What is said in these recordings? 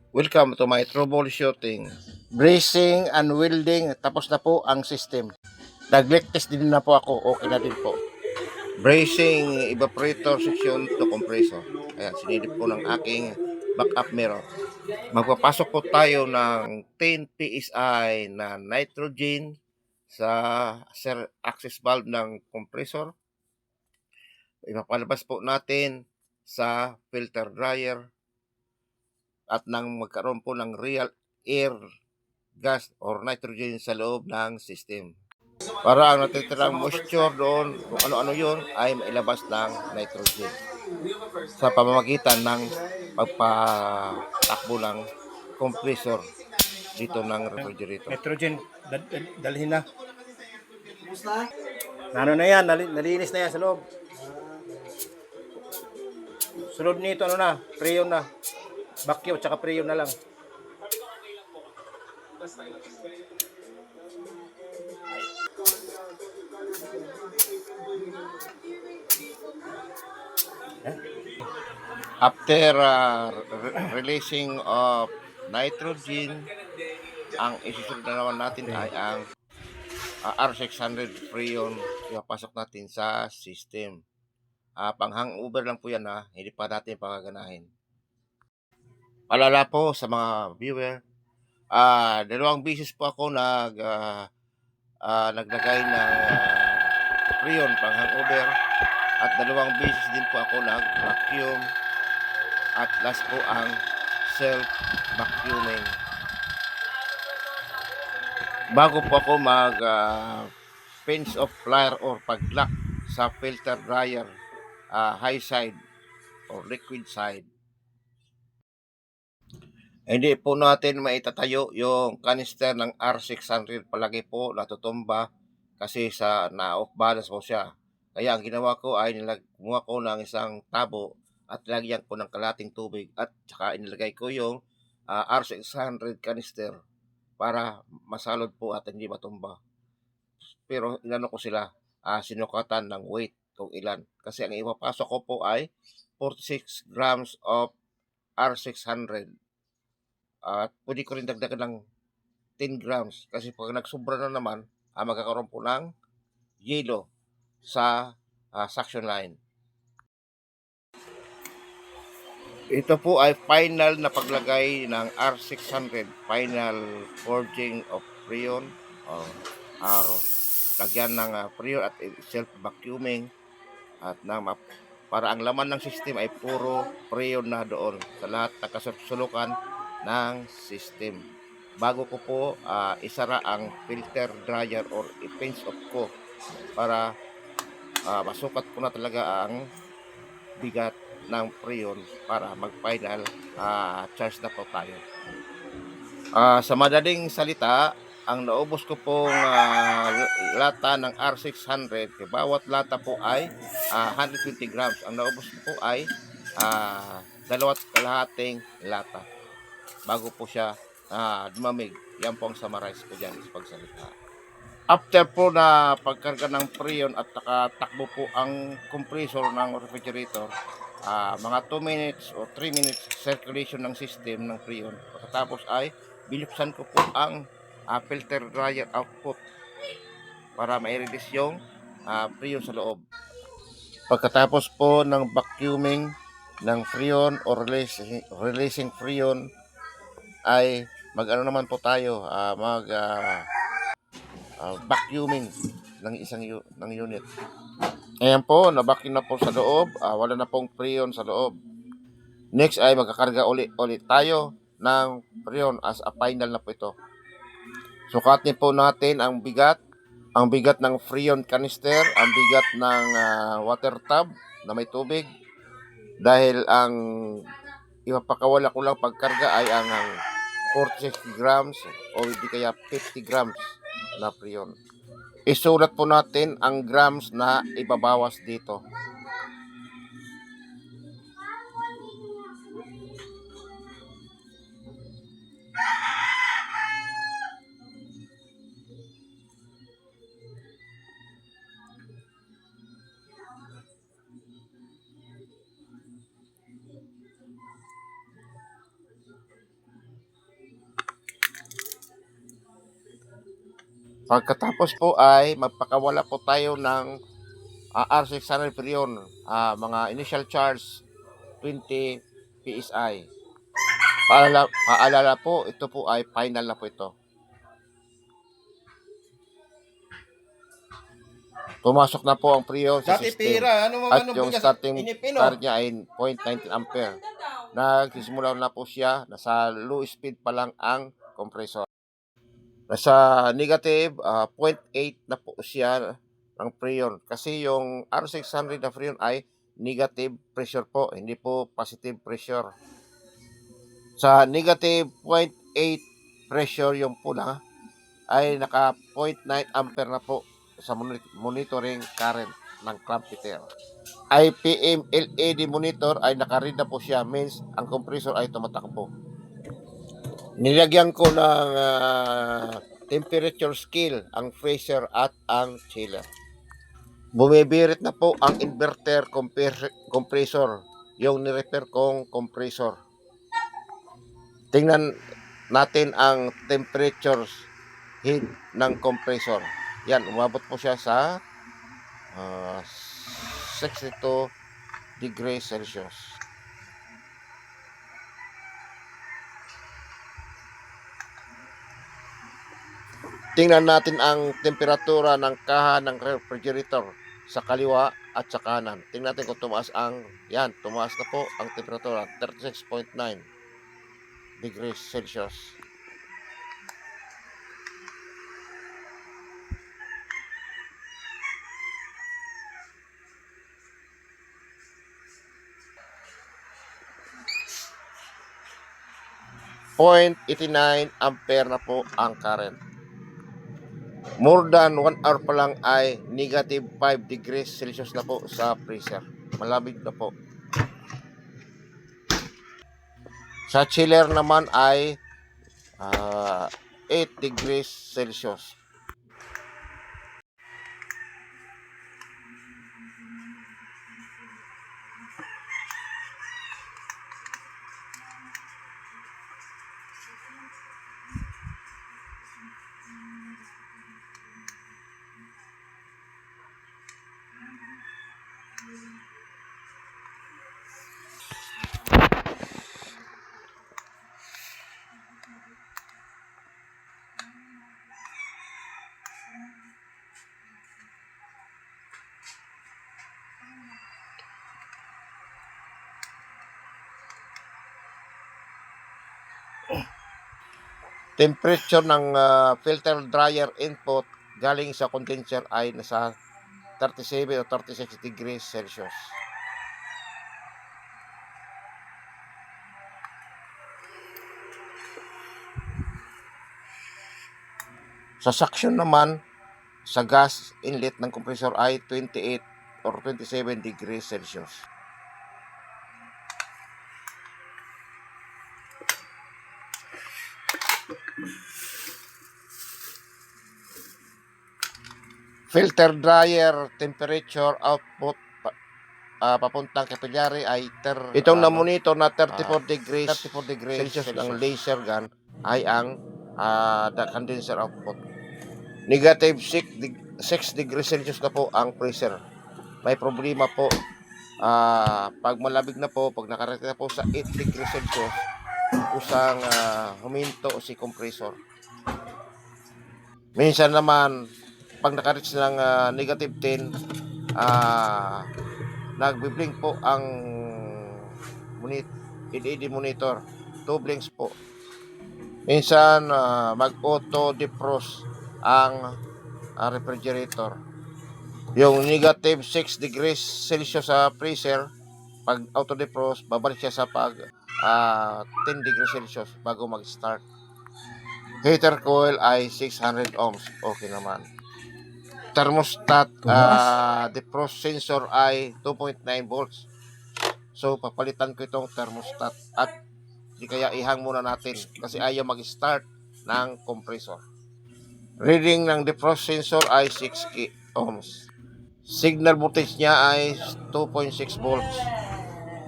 Welcome to my troubleshooting. Bracing and welding, tapos na po ang system. Nag-leak test din na po ako, okay na din po. Bracing, evaporator section to compressor. Ayan, sinilip ko ng aking backup mirror. Magpapasok po tayo ng 10 PSI na nitrogen sa access valve ng compressor. Ipapalabas po natin sa filter dryer at nang magkaroon po ng real air gas or nitrogen sa loob ng system. Para ang natitirang moisture doon, kung ano-ano yun, ay mailabas ng nitrogen sa pamamagitan ng pagpatakbo ng compressor dito ng refrigerator. Nitrogen, dalhin na. Ano na yan, nalinis na yan sa loob. Sunod nito, ano na, preyon na. Vacuum, tsaka preyon na lang. After releasing of nitrogen, ang isusunod na naman natin ay ang R600 Freon. Ipapasok natin sa system. Pang hangover lang po yan, hindi pa natin pagaganahin. Paalala po sa mga viewer, dalawang beses po ako naglagay ng Freon pang hangover at dalawang beses din po ako nag-vacuum at last po ang self-vacuuming. Bago po ako pinch of flare or pag-lock sa filter dryer, high side or liquid side. Hindi po natin maitatayo yung canister ng R600, palagi po natutumba kasi sa na-off balance po siya. Kaya ang ginawa ko ay kumuha ko ng isang tabo at lagyan ko ng kalating tubig at saka inilagay ko yung R600 canister para masalod po at hindi matumba. Pero inano ko sila, sinukatan ng weight kung ilan. Kasi ang ipapasok ko po ay 46 grams of R600. At pwede ko rin dagdagan ng 10 grams kasi pag nagsobra na naman, magkakaroon po ng yelo sa suction line. Ito po ay final na paglagay ng R600, final forging of Freon o Aro. Lagyan ng Freon at self-vacuuming at para ang laman ng system ay puro Freon na doon sa lahat ng kasulukan ng system. Bago ko po isara ang filter dryer or i-pinch off ko para masukat ko na talaga ang bigat ng Freon para mag-final charge na po tayo. Sa madaling salita, ang naubos ko pong lata ng R600, bawat lata po ay 120 grams. Ang naubos ko po ay 2.5 lata bago po siya dumamig. Yan po ang summarize ko dyan sa pagsalita. After po na pagkarga ng Freon at nakatakbo po ang compressor ng refrigerator, mga 2 minutes o 3 minutes circulation ng system ng Freon. Pagkatapos ay binuksan ko po ang filter dryer output para ma-release yung Freon sa loob. Pagkatapos po ng vacuuming ng Freon o releasing Freon ay mag-ano naman po tayo, vacuuming ng isang ng unit. Ayan po, nabakin na po sa loob, wala na pong Freon sa loob. Next ay magkakarga ulit tayo ng Freon as a final na po ito. Sukatin po natin ang bigat ng Freon canister, ang bigat ng water tub na may tubig, dahil ang ipapakawala ko lang pagkarga ay ang 46 grams o hindi kaya 50 grams na Freon. Isulat po natin ang grams na ibabawas dito. Pagkatapos po ay magpakawala po tayo ng R600 Freon, mga initial charge 20 PSI. Paalala po, ito po ay final na po ito. Pumasok na po ang Freon sa Dati system. pira, At yung starting inipino. current niya ay 0.19 ampere. Nagsisimula na po siya, nasa low speed pa lang ang compressor. Nasa negative 0.8 na po siya ng Freon. Kasi yung R600 na Freon ay negative pressure po, hindi po positive pressure. Sa negative 0.8 pressure yung pula ay naka 0.9 ampere na po sa monitoring current ng clamp meter. IPM LED monitor ay naka-read na po siya, means ang compressor ay tumatakbo. Nilagyan ko ng temperature scale ang freezer at ang chiller. Bumibirit na po ang inverter compressor, yung nirepair kong compressor. Tingnan natin ang temperature heat ng compressor. Yan, umabot po siya sa 62 degrees Celsius. Tingnan natin ang temperatura ng kaha ng refrigerator sa kaliwa at sa kanan. Tingnan natin kung tumaas tumaas na po ang temperatura, 36.9 degrees Celsius. .89 ampere na po ang current. More than 1 hour pa lang ay negative 5 degrees Celsius na po sa freezer. Malamig na po. Sa chiller naman ay 8 degrees Celsius. Temperature ng filter dryer input galing sa condenser ay nasa 37 o 36 degrees Celsius. Sa suction naman, sa gas inlet ng compressor ay 28 or 27 degrees Celsius. Filter dryer temperature output papuntang capillary ay itong na-monitor na 34 degrees Celsius ng laser gun ay ang condenser output. Negative 6 degrees Celsius na po ang pressure. May problema po pag malamig na po, pag nakarating na po sa 8 degrees Celsius, kusang huminto si compressor. Minsan naman pag naka-reach ng negative 10, nagbi-blink po ang LED monitor. 2 blinks po. Minsan mag-auto defrost ang refrigerator. Yung negative 6 degrees Celsius sa freezer, pag auto defrost, babalik siya sa 10 degrees Celsius bago mag-start. Heater coil ay 600 ohms. Okay naman. Thermostat defrost sensor ay 2.9 volts. So papalitan ko itong thermostat at di kaya ihang muna natin kasi ayaw mag-start ng compressor. Reading ng defrost sensor ay 6 ohms. Signal voltage niya ay 2.6 volts.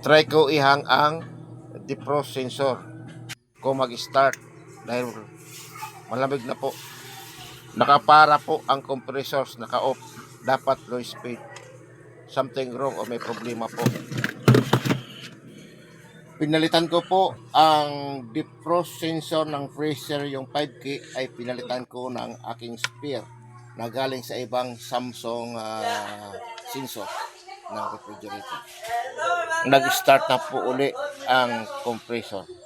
Try ko ihang ang defrost sensor kung mag-start dahil malamig na po. Nakapara po ang compressors, naka-off. Dapat low speed. Something wrong o may problema po. Pinalitan ko po ang defrost sensor ng freezer, yung 5K ay pinalitan ko ng aking spare na galing sa ibang Samsung sensor ng refrigerator. Nag-start na po uli ang compressor.